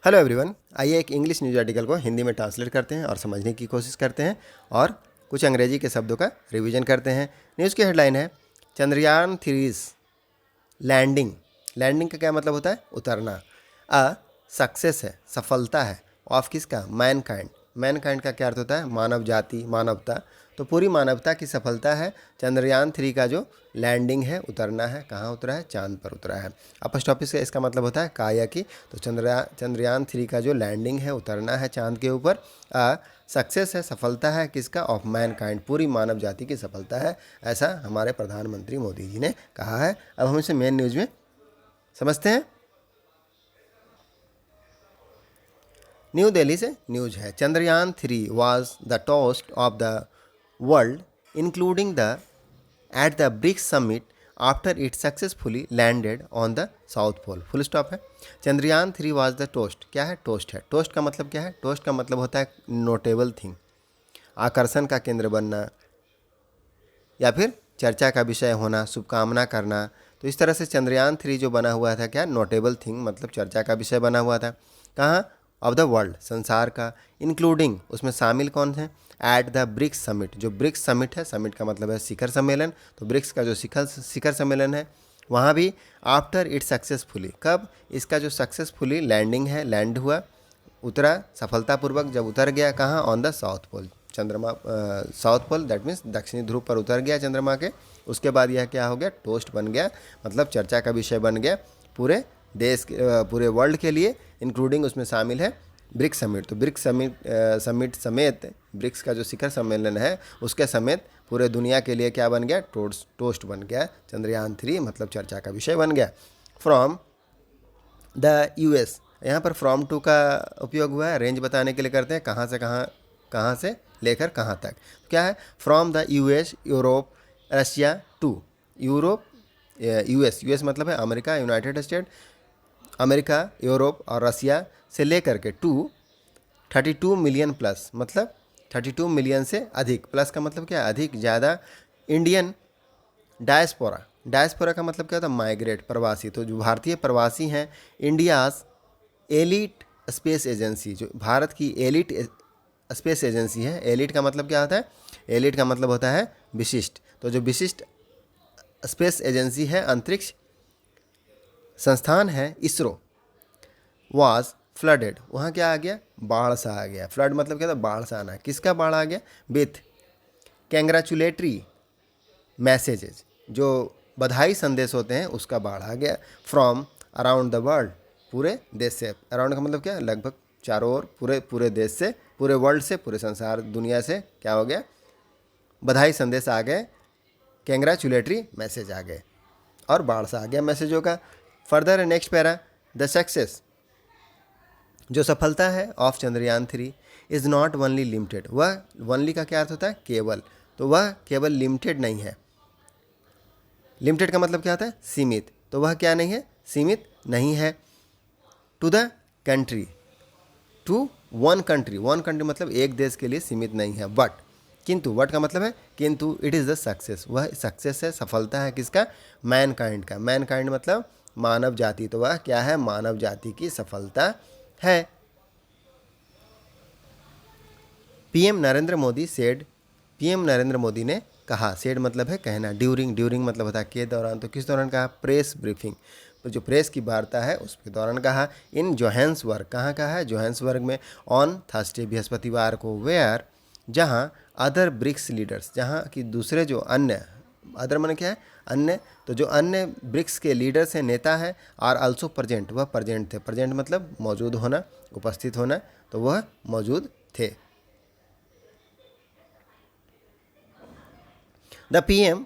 Hello everyone, आइए एक English news article को हिंदी में ट्रांसलेट करते हैं और समझने की कोशिश करते हैं और कुछ अंग्रेजी के शब्दों का रिवीजन करते हैं। न्यूज़ की हेडलाइन है चंद्रयान 3 लैंडिंग। लैंडिंग का क्या मतलब होता है? उतरना। अ सक्सेस है, सफलता है। ऑफ किसका? मैनकाइंड। मैनकाइंड का क्या अर्थ होता है? मानव जाति, मानवता। तो पूरी मानवता की सफलता है चंद्रयान 3 का जो लैंडिंग है, उतरना है। कहाँ उतरा है? चांद पर उतरा है। अपस्टॉपिस का इसका मतलब होता है काया की। तो चंद्रयान 3 का जो लैंडिंग है, उतरना है चांद के ऊपर। सक्सेस है, सफलता है किसका? ऑफ मैनकाइंड, पूरी मानव जाति की सफलता है, ऐसा हमारे प्रधानमंत्री मोदी जी ने कहा है। अब हम इसे मेन न्यूज़ में समझते हैं। न्यू दिल्ली से न्यूज है, Chandrayaan 3 was the toast of the world including the at the BRICS summit after it successfully landed on the south pole. Full stop है। Chandrayaan 3 was the toast. क्या है? टोस्ट है। टोस्ट का मतलब क्या है? टोस्ट का मतलब होता है नोटेबल थिंग, आकर्षण का केंद्र बनना या फिर चर्चा का विषय होना, शुभकामना करना। तो इस तरह से चंद्रयान 3 जो बना हुआ था, क्या? नोटेबल थिंग, मतलब चर्चा का विषय बना हुआ था। कहाँ? ऑफ द वर्ल्ड, संसार का। इंक्लूडिंग, उसमें शामिल कौन है? At the BRICS summit. जो ब्रिक्स समिट है, समिट का मतलब है शिखर सम्मेलन, तो ब्रिक्स का जो शिखर सम्मेलन है वहाँ भी आफ्टर इट सक्सेसफुली। कब? इसका जो सक्सेसफुली लैंडिंग है, लैंड हुआ, उतरा सफलतापूर्वक, जब उतर गया कहाँ? On the south pole. चंद्रमा, साउथ पोल दैट मीन्स दक्षिणी ध्रुव पर उतर गया चंद्रमा के। उसके बाद यह क्या हो गया? टोस्ट बन गया, मतलब चर्चा का विषय बन गया पूरे देश पूरे वर्ल्ड के लिए। इंक्लूडिंग उसमें शामिल है ब्रिक्स समिट। तो ब्रिक्स समिट समेत, ब्रिक्स का जो शिखर सम्मेलन है उसके समेत पूरे दुनिया के लिए क्या बन गया? टोस्ट बन गया चंद्रयान 3, मतलब चर्चा का विषय बन गया। फ्रॉम द यूएस, यहाँ पर फ्रॉम टू का उपयोग हुआ है, रेंज बताने के लिए करते हैं, कहाँ से कहाँ, कहाँ से लेकर कहाँ तक। क्या है? From the US, Europe, Russia to. Europe, US, US मतलब है America, United State, America, Europe और रशिया से लेकर के टू 32 मिलियन प्लस, मतलब 32 मिलियन से अधिक। प्लस का मतलब क्या है? अधिक, ज़्यादा। इंडियन डायस्पोरा, डायस्पोरा का मतलब क्या होता है? माइग्रेट, प्रवासी। तो जो भारतीय प्रवासी हैं, इंडियाज एलिट स्पेस एजेंसी, जो भारत की एलिट स्पेस एजेंसी है। एलिट का मतलब क्या होता है? एलिट का मतलब होता है विशिष्ट। तो जो विशिष्ट स्पेस एजेंसी है, अंतरिक्ष संस्थान है, इसरो, वाज फ्लडेड, वहाँ क्या आ गया? बाढ़ सा आ गया। फ्लड मतलब क्या था? बाढ़ सा आना। किसका बाढ़ आ गया? विथ कैंग्रेचुलेटरी मैसेजेस, जो बधाई संदेश होते हैं उसका बाढ़ आ गया। फ्रॉम अराउंड द वर्ल्ड, पूरे देश से। अराउंड का मतलब क्या है? लगभग चारों ओर, पूरे पूरे देश से, पूरे वर्ल्ड से, पूरे संसार दुनिया से क्या हो गया? बधाई संदेश आ गए, कैंग्रेचुलेटरी मैसेज आ गए और बाढ़ सा आ गया मैसेजों का। Further next para, the success, जो सफलता है of Chandrayaan 3 is not only limited. वह, ओनली का क्या अर्थ होता है? केवल। तो वह केवल लिमिटेड नहीं है। लिमिटेड का मतलब क्या होता है? सीमित। तो वह क्या नहीं है? सीमित नहीं है। To the country, to one country, one country मतलब एक देश के लिए सीमित नहीं है। बट, किंतु, वट का मतलब है किंतु, इट इज़ द सक्सेस, वह सक्सेस है, सफलता है किसका? मैनकाइंड का। मैनकाइंड मतलब मानव जाति। तो वह क्या है? मानव जाति की सफलता है। PM Narendra Modi said, PM Narendra Modi ने कहा। सेड मतलब है कहना। ड्यूरिंग, ड्यूरिंग मतलब होता है के दौरान। तो किस दौरान कहा? प्रेस ब्रीफिंग, तो जो प्रेस की वार्ता है उसके दौरान कहा। इन जोहान्सबर्ग, कहाँ कहा है? जोहान्सबर्ग में। ऑन थर्सडे, बृहस्पतिवार को। वेयर, जहाँ। अदर ब्रिक्स लीडर्स, जहाँ की दूसरे जो अन्य, अदर माने क्या है? अन्य। तो जो अन्य ब्रिक्स के लीडर्स हैं, नेता हैं, और आल्सो प्रेजेंट, वह प्रेजेंट थे। प्रेजेंट मतलब मौजूद होना, उपस्थित होना, तो वह मौजूद थे। द पीएम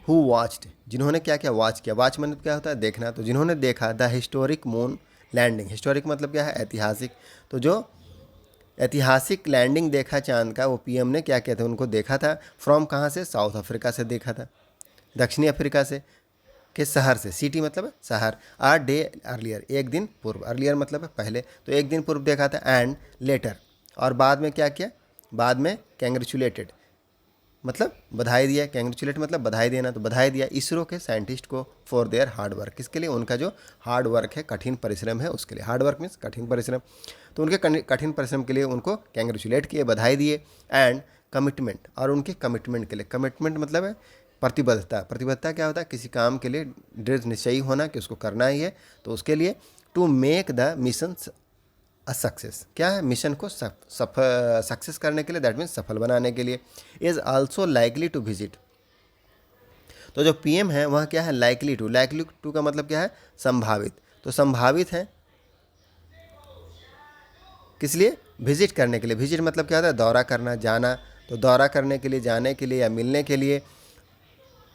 हु वॉच्ड, जिन्होंने क्या क्या वॉच किया। वॉच मतलब क्या होता है? देखना। तो जिन्होंने देखा the historic moon landing. Historic मतलब क्या है? ऐतिहासिक। तो जो ऐतिहासिक लैंडिंग देखा चांद का, वो पीएम ने क्या किया था? उनको देखा था। फ्रॉम कहाँ से? साउथ अफ्रीका से देखा था, दक्षिणी अफ्रीका से। के शहर से, सिटी मतलब है शहर। आ डे अर्लियर, एक दिन पूर्व। अर्लियर मतलब है पहले, तो एक दिन पूर्व देखा था। एंड लेटर, और बाद में क्या किया? बाद में कैंग्रेचुलेटेड, मतलब बधाई दिया, कैंग्रेचुलेट मतलब बधाई देना, तो बधाई दिया इसरो के साइंटिस्ट को फॉर देयर हार्ड वर्क, किसके लिए, उनका जो हार्ड वर्क है, कठिन परिश्रम है उसके लिए। हार्ड वर्क मीन्स कठिन परिश्रम, तो उनके कठिन परिश्रम के लिए उनको कैंग्रेचुलेट किए, बधाई दिए। एंड कमिटमेंट, और उनके कमिटमेंट के लिए, कमिटमेंट मतलब है प्रतिबद्धता। प्रतिबद्धता क्या होता है, किसी काम के लिए दृढ़ निश्चयी होना कि उसको करना ही है, तो उसके लिए to make the mission success, क्या है, मिशन को सक्सेस करने के लिए, दैट मीन्स सफल बनाने के लिए। Is also likely to visit, तो जो पीएम है वह क्या है, लाइकली टू। लाइकली टू का मतलब क्या है, संभावित, तो संभावित है किस लिए, विजिट करने के लिए। विजिट मतलब क्या होता है, दौरा करना, जाना, तो दौरा करने के लिए, जाने के लिए या मिलने के लिए।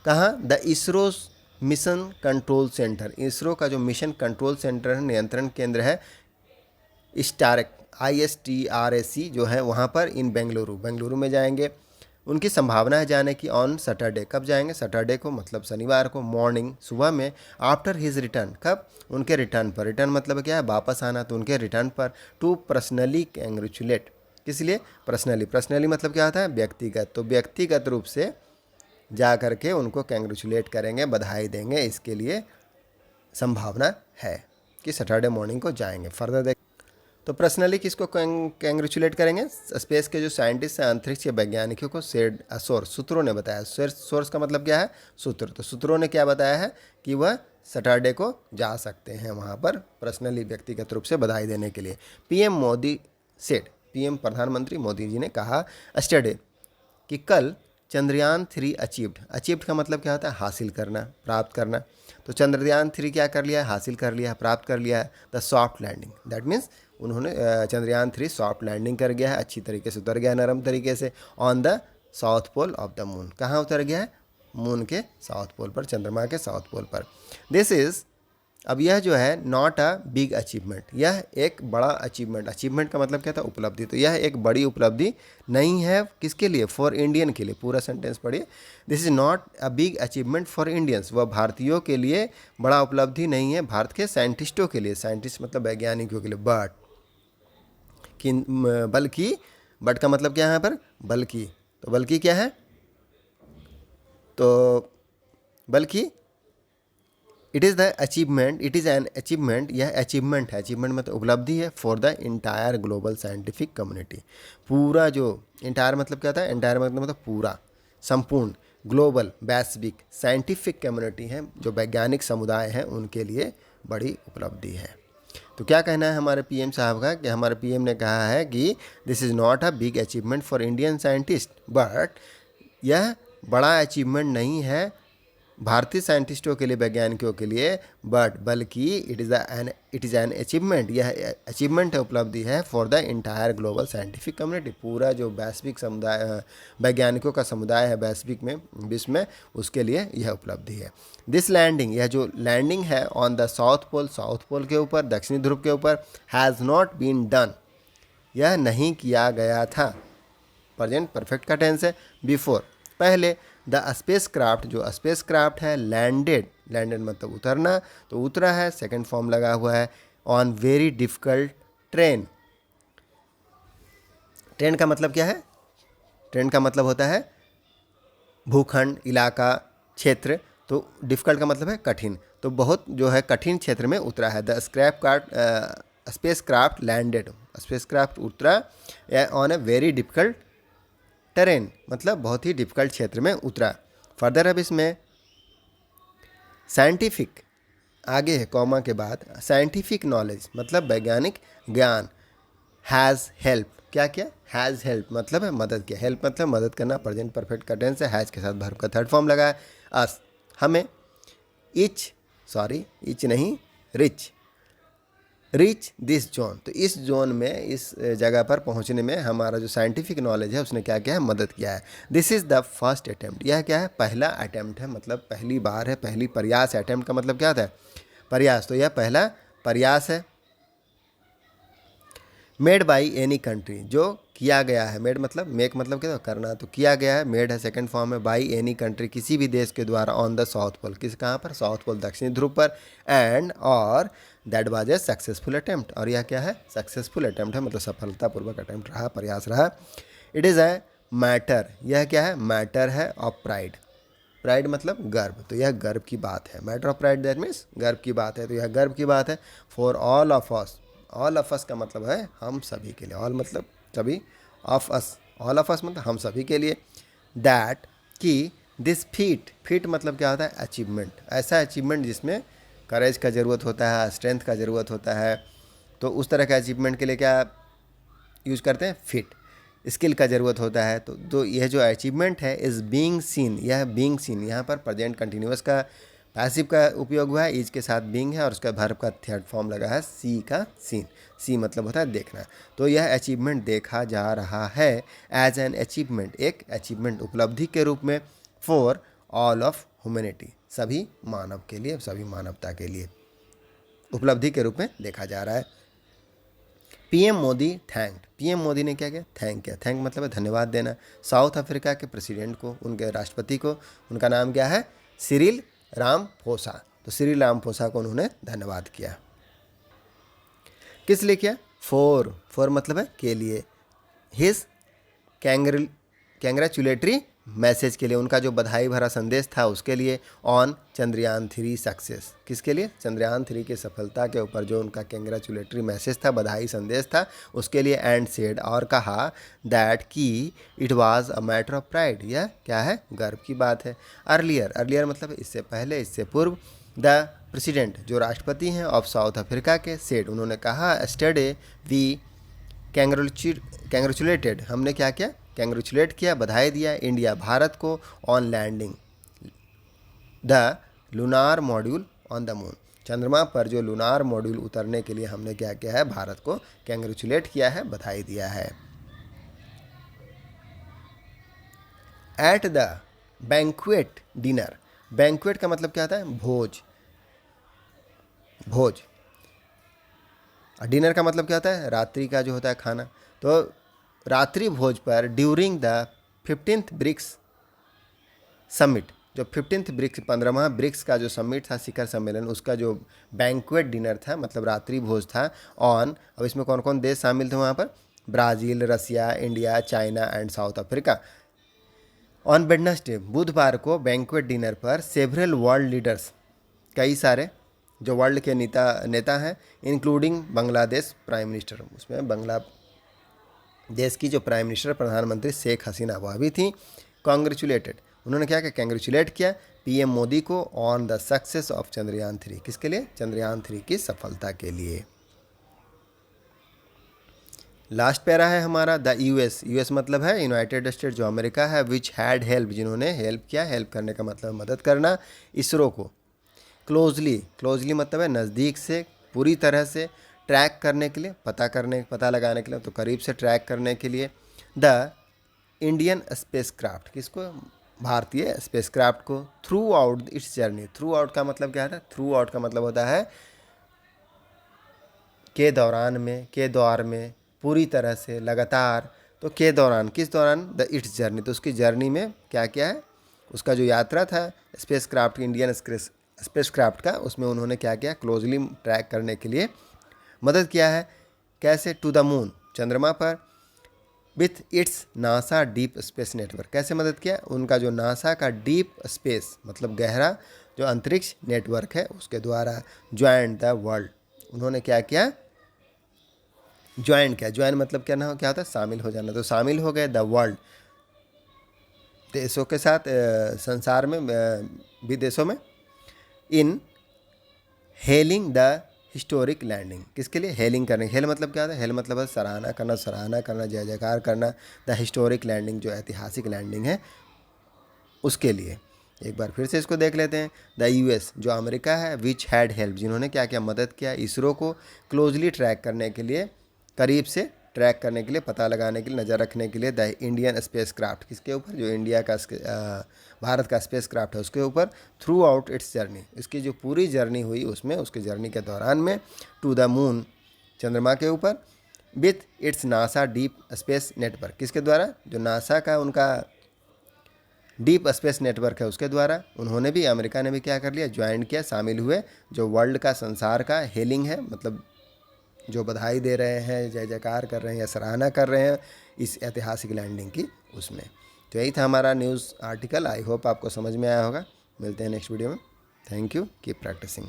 कहाँ, the ISRO mission control centre, ISRO का जो मिशन कंट्रोल सेंटर है, नियंत्रण केंद्र है, स्टारक ISTRAC जो है वहाँ पर, इन बेंगलुरु, बेंगलुरु में जाएंगे। उनकी संभावना है जाने की ऑन सैटरडे, कब जाएंगे, सैटरडे को मतलब शनिवार को, मॉर्निंग सुबह में, आफ्टर हिज रिटर्न, कब, उनके रिटर्न पर। रिटर्न मतलब क्या है, वापस आना, तो उनके रिटर्न पर टू पर्सनली कैंग्रेचुलेट, किस लिए, पर्सनली। पर्सनली मतलब क्या होता है, व्यक्तिगत, तो व्यक्तिगत रूप से जा करके उनको कैंग्रेचुलेट करेंगे, बधाई देंगे, इसके लिए संभावना है कि सैटरडे मॉर्निंग को जाएंगे। फर्दर देख, तो पर्सनली किसको कैंग्रेचुलेट करेंगे, स्पेस के जो साइंटिस्ट हैं, अंतरिक्ष के वैज्ञानिकों को। सोर्स, सूत्रों ने बताया, सोर्स का मतलब क्या है, सूत्र, तो सूत्रों ने क्या बताया है कि वह सैटरडे को जा सकते हैं वहाँ पर पर्सनली, व्यक्तिगत रूप से बधाई देने के लिए। पीएम मोदी सेड, पीएम प्रधानमंत्री मोदी जी ने कहा स्टरडे, कि कल चंद्रयान 3 अचीव्ड का मतलब क्या होता है, हासिल करना, प्राप्त करना, तो चंद्रयान 3 क्या कर लिया है, हासिल कर लिया है, प्राप्त कर लिया है the soft landing, that means उन्होंने चंद्रयान 3 सॉफ्ट लैंडिंग कर गया है, अच्छी तरीके से उतर गया, नरम तरीके से, on the south pole of the moon, कहाँ उतर गया है, मून के साउथ पोल पर, चंद्रमा के साउथ पोल पर। दिस इज़, अब यह जो है नॉट अ बिग अचीवमेंट, यह एक बड़ा अचीवमेंट, अचीवमेंट का मतलब क्या था, उपलब्धि, तो यह एक बड़ी उपलब्धि नहीं है, किसके लिए, फॉर इंडियन के लिए। पूरा सेंटेंस पढ़िए, this is not a big achievement for Indians, वह भारतीयों के लिए बड़ा उपलब्धि नहीं है, भारत के साइंटिस्टों के लिए, साइंटिस्ट मतलब वैज्ञानिकों के लिए, बल्कि, बट का मतलब क्या है यहाँ पर, बल्कि, तो बल्कि क्या है, तो बल्कि it is the achievement, it is an achievement, यह अचीवमेंट है, अचीवमेंट मतलब उपलब्धि है, for the entire global scientific community, पूरा जो, इंटायर मतलब क्या होता है, इंटायर मतलब पूरा, संपूर्ण, ग्लोबल वैश्विक साइंटिफिक कम्युनिटी है, जो वैज्ञानिक समुदाय है, उनके लिए बड़ी उपलब्धि है। तो क्या कहना है हमारे पीएम साहब का, कि हमारे पीएम ने कहा है कि this is not a big achievement for Indian scientist, but यह बड़ा अचीवमेंट नहीं है भारतीय साइंटिस्टों के लिए, वैज्ञानिकों के लिए, बट बल्कि इट इज़ एन अचीवमेंट, यह अचीवमेंट है, उपलब्धि है, for the entire global scientific community, पूरा जो वैश्विक समुदाय, वैज्ञानिकों का समुदाय है वैश्विक में, विश्व में, उसके लिए यह उपलब्धि है। दिस लैंडिंग, यह जो लैंडिंग है ऑन द साउथ पोल के ऊपर, दक्षिणी ध्रुव के ऊपर, हैज़ नॉट बीन डन, यह नहीं किया गया था, प्रेजेंट परफेक्ट का टेंस है, बिफोर, पहले, द स्पेस क्राफ्ट, जो स्पेस क्राफ्ट है, लैंडेड मतलब उतरना, तो उतरा है, सेकंड फॉर्म लगा हुआ है, on very difficult train, train का मतलब क्या है, ट्रेन का मतलब होता है भूखंड, इलाका, क्षेत्र, तो डिफिकल्ट का मतलब है कठिन, तो बहुत जो है कठिन क्षेत्र में उतरा है। The spacecraft landed, spacecraft उतरा on a very difficult terrain, मतलब बहुत ही डिफिकल्ट क्षेत्र में उतरा। फर्दर अब इसमें साइंटिफिक आगे है, कॉमा के बाद, साइंटिफिक नॉलेज मतलब वैज्ञानिक ज्ञान, हैज़ हेल्प, क्या किया, हैज़ हेल्प मतलब है मदद किया, हेल्प मतलब मदद करना, प्रेजेंट परफेक्ट का टेंस है, हैज़ के साथ वर्ब का थर्ड फॉर्म लगा है, अस हमें, इच नहीं, रिच दिस जोन, तो इस जोन में, इस जगह पर पहुंचने में हमारा जो साइंटिफिक नॉलेज है उसने क्या किया है, मदद किया है। This is the first attempt, यह क्या है, पहला अटैम्प्ट है, मतलब पहली बार है, पहली प्रयास है। अटैम्प्ट का मतलब क्या होता है, प्रयास, तो यह पहला प्रयास है। मेड बाई एनी कंट्री, जो किया गया है, मेड मतलब, मेक मतलब क्या, करना, तो किया गया है, मेड है सेकंड फॉर्म है, बाई एनी कंट्री, किसी भी देश के द्वारा, ऑन द साउथ पोल, किस, कहाँ पर, साउथ पोल, दक्षिणी ध्रुव पर, एंड और that was a successful attempt, और यह क्या है, सक्सेसफुल अटैम्प्ट है, मतलब सफलतापूर्वक अटैम्प्ट रहा, प्रयास रहा। इट इज़ ए मैटर, यह क्या है, मैटर है ऑफ प्राइड। प्राइड मतलब गर्व, तो यह गर्व की बात है। Matter of pride that means गर्व की बात है, तो यह गर्व की बात है। For all of us, all of us का मतलब है हम सभी के लिए, ऑल मतलब सभी, of us, all of us मतलब हम सभी के लिए। दैट कि दिस फीट, फीट मतलब क्या होता है, अचीवमेंट, ऐसा अचीवमेंट जिसमें करेज का ज़रूरत होता है, स्ट्रेंथ का ज़रूरत होता है, तो उस तरह के अचीवमेंट के लिए क्या यूज़ करते हैं, फिट। स्किल का ज़रूरत होता है, तो यह जो अचीवमेंट है इज़ बीइंग सीन, यह बीइंग सीन, यहाँ पर प्रेजेंट कंटिन्यूअस का पैसिव का उपयोग हुआ है, इज के साथ बीइंग है और उसका वर्ब का थर्ड फॉर्म लगा है सी का सीन। सी मतलब होता है देखना, तो यह अचीवमेंट देखा जा रहा है एज एन अचीवमेंट, एक अचीवमेंट उपलब्धि के रूप में, फॉर ऑल ऑफ ह्यूमैनिटी, सभी मानव के लिए, सभी मानवता के लिए उपलब्धि के रूप में देखा जा रहा है। PM Modi thanked, PM Modi ने क्या किया, थैंक किया। थैंक मतलब है धन्यवाद देना, साउथ अफ्रीका के प्रेसिडेंट को, उनके राष्ट्रपति को, उनका नाम क्या है, सिरिल रामफोसा, तो सिरिल रामफोसा को उन्होंने धन्यवाद किया। किस लिए किया, फॉर, फॉर मतलब है के लिए, हिज कैंग्रेचुलेटरी मैसेज के लिए, उनका जो बधाई भरा संदेश था उसके लिए, ऑन चंद्रयान 3 सक्सेस, किसके लिए, चंद्रयान 3 की सफलता के ऊपर जो उनका कैंग्रेचुलेटरी मैसेज था, बधाई संदेश था उसके लिए, एंड सेड और कहा, दैट कि it was a matter of pride, यह क्या है, गर्व की बात है। अर्लियर, अर्लियर मतलब इससे पहले, इससे पूर्व, द प्रेसिडेंट जो राष्ट्रपति हैं ऑफ साउथ अफ्रीका के, सेड उन्होंने कहा, स्टडे वी कैंग्रेचुलेटेड, हमने क्या किया, कैंग्रेचुलेट किया, बधाई दिया, इंडिया भारत को, on landing the lunar module on the moon, चंद्रमा पर जो लूनार मॉड्यूल उतरने के लिए हमने क्या किया है, भारत को कैंग्रेचुलेट किया है, बधाई दिया है। At the banquet dinner, banquet का मतलब क्या होता है, भोज, भोज, डिनर का मतलब क्या होता है, रात्रि का जो होता है खाना, तो रात्रि भोज पर, during the 15th BRICS summit, जो 15th ब्रिक्स, 15वां ब्रिक्स का जो समिट था, शिखर सम्मेलन, उसका जो बैंक्वेट डिनर था मतलब रात्रि भोज था, ऑन, अब इसमें कौन कौन देश शामिल थे वहाँ पर, Brazil, Russia, India, China and South Africa. On Wednesday, बुधवार को बैंक्वेट डिनर पर, सेवरल वर्ल्ड लीडर्स, कई सारे जो वर्ल्ड के नेता हैं, इंक्लूडिंग बांग्लादेश प्राइम मिनिस्टर, उसमें बांग्लादेश की जो प्राइम मिनिस्टर, प्रधानमंत्री शेख हसीना, वह भी थी, कॉन्ग्रेचुलेटेड, उन्होंने क्या किया, कैंग्रेचुलेट किया पीएम मोदी को, on the success of Chandrayaan 3, किसके लिए, चंद्रयान 3 की सफलता के लिए। लास्ट पैरा है हमारा, द यूएस, यूएस मतलब है यूनाइटेड स्टेट जो अमेरिका है, विच हैड हेल्प, जिन्होंने हेल्प किया, हेल्प करने का मतलब मदद करना, इसरो को, क्लोजली, क्लोजली मतलब है नज़दीक से, पूरी तरह से, ट्रैक करने के लिए, पता लगाने के लिए, तो करीब से ट्रैक करने के लिए, द इंडियन स्पेसक्राफ्ट, किसको, भारतीय स्पेसक्राफ्ट को, through out it's journey, through out का मतलब क्या है, थ्रू आउट का मतलब होता है के दौरान में, के दौर में, पूरी तरह से, लगातार, तो के दौरान, किस दौरान, द इट्स जर्नी, तो उसकी जर्नी में क्या क्या है, उसका जो यात्रा था space craft, Indian space craft का, उसमें उन्होंने क्या किया, क्लोजली ट्रैक करने के लिए मदद किया है। कैसे, टू द मून, चंद्रमा पर, with its NASA deep space network, कैसे मदद किया, उनका जो नासा का डीप स्पेस मतलब गहरा जो अंतरिक्ष नेटवर्क है उसके द्वारा, ज्वाइन द वर्ल्ड, उन्होंने क्या किया, ज्वाइन किया, ज्वाइन मतलब क्या होता है, शामिल हो जाना, तो शामिल हो गए द वर्ल्ड, देशों के साथ, संसार में, विदेशों में, इन हेलिंग द हिस्टोरिक लैंडिंग, किसके लिए, हेलिंग करने, हेल मतलब क्या होता है, हेल मतलब है सराहना करना, सराहना करना, जय जयकार करना, द हिस्टोरिक लैंडिंग जो ऐतिहासिक लैंडिंग है उसके लिए। एक बार फिर से इसको देख लेते हैं, द यूएस जो अमेरिका है, विच हैड हेल्प, जिन्होंने क्या क्या मदद किया, इसरो को क्लोजली ट्रैक करने के लिए, करीब से ट्रैक करने के लिए, पता लगाने के लिए, नज़र रखने के लिए, द इंडियन स्पेस क्राफ्ट, किसके ऊपर, जो इंडिया का भारत का स्पेस क्राफ्ट है उसके ऊपर, थ्रू आउट इट्स जर्नी, इसकी जो पूरी जर्नी हुई उसमें, उसकी जर्नी के दौरान में, टू द मून, चंद्रमा के ऊपर, with its NASA deep space network, किसके द्वारा, जो नासा का उनका डीप स्पेस नेटवर्क है उसके द्वारा, उन्होंने भी, अमेरिका ने भी क्या कर लिया, ज्वाइन किया, शामिल हुए, जो वर्ल्ड का, संसार का हेलिंग है मतलब जो बधाई दे रहे हैं, जय जयकार कर रहे हैं या सराहना कर रहे हैं इस ऐतिहासिक लैंडिंग की, उसमें। तो यही था हमारा न्यूज़ आर्टिकल। आई होप आपको समझ में आया होगा। मिलते हैं नेक्स्ट वीडियो में। Thank you, keep practising.